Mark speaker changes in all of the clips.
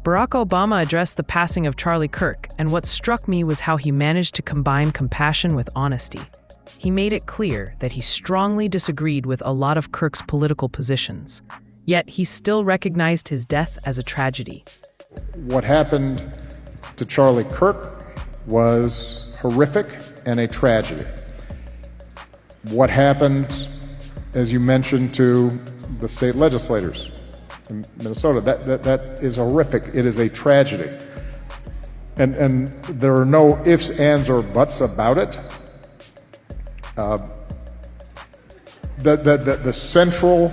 Speaker 1: Barack Obama addressed the passing of Charlie Kirk, and what struck me was how he managed to combine compassion with honesty. He made it clear that he strongly disagreed with a lot of Kirk's political positions, yet he still recognized his death as a tragedy.
Speaker 2: What happened to Charlie Kirk was horrific and a tragedy. What happened, as you mentioned, to the state legislators in Minnesota, that is horrific. It is a tragedy. And there are no ifs, ands, or buts about it. The central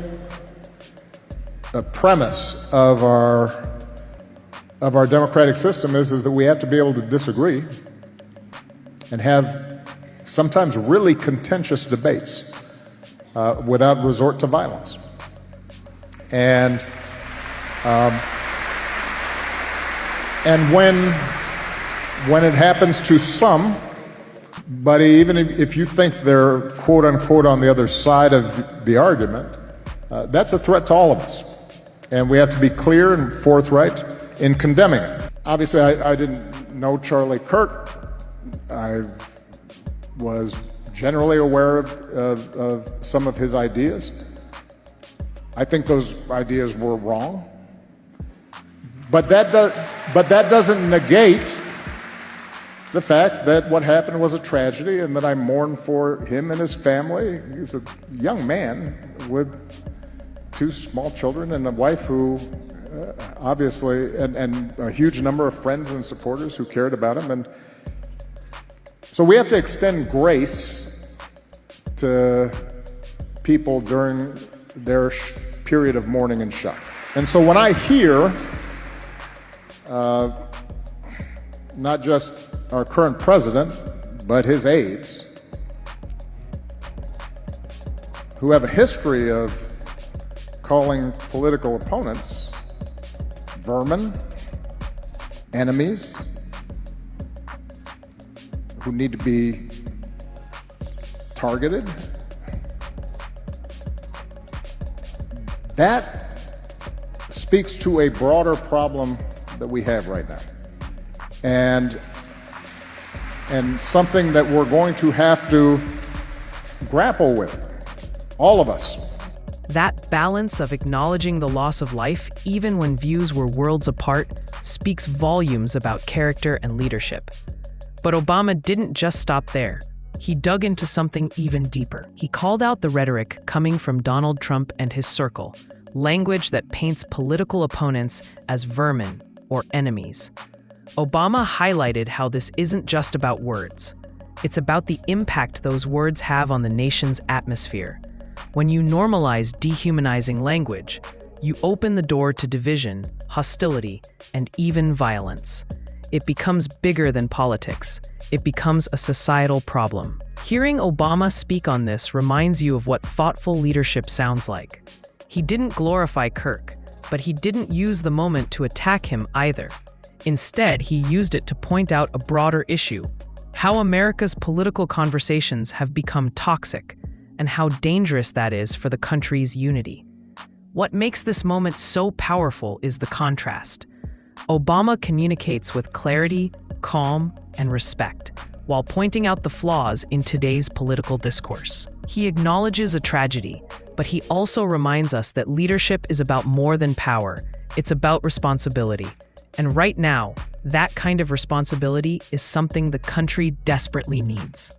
Speaker 2: premise of our democratic system is that we have to be able to disagree and have sometimes really contentious debates without resort to violence. And when it happens to some, but even if you think they're quote unquote on the other side of the argument, that's a threat to all of us. And we have to be clear and forthright in condemning it. Obviously, I didn't know Charlie Kirk. I was generally aware of some of his ideas. I think those ideas were wrong. But that doesn't negate the fact that what happened was a tragedy and that I mourn for him and his family. He's a young man with 2 small children and a wife who obviously, and a huge number of friends and supporters who cared about him. And so we have to extend grace to people during their period of mourning and shock. And so when I hear not just our current president, but his aides, who have a history of calling political opponents vermin, enemies, who need to be targeted, that speaks to a broader problem that we have right now. And something that we're going to have to grapple with, all of us.
Speaker 1: That balance of acknowledging the loss of life, even when views were worlds apart, speaks volumes about character and leadership. But Obama didn't just stop there. He dug into something even deeper. He called out the rhetoric coming from Donald Trump and his circle, language that paints political opponents as vermin or enemies. Obama highlighted how this isn't just about words. It's about the impact those words have on the nation's atmosphere. When you normalize dehumanizing language, you open the door to division, hostility, and even violence. It becomes bigger than politics. It becomes a societal problem. Hearing Obama speak on this reminds you of what thoughtful leadership sounds like. He didn't glorify Kirk, but he didn't use the moment to attack him either. Instead, he used it to point out a broader issue: how America's political conversations have become toxic, and how dangerous that is for the country's unity. What makes this moment so powerful is the contrast. Obama communicates with clarity, calm, and respect, while pointing out the flaws in today's political discourse. He acknowledges a tragedy, but he also reminds us that leadership is about more than power. It's about responsibility. And right now, that kind of responsibility is something the country desperately needs.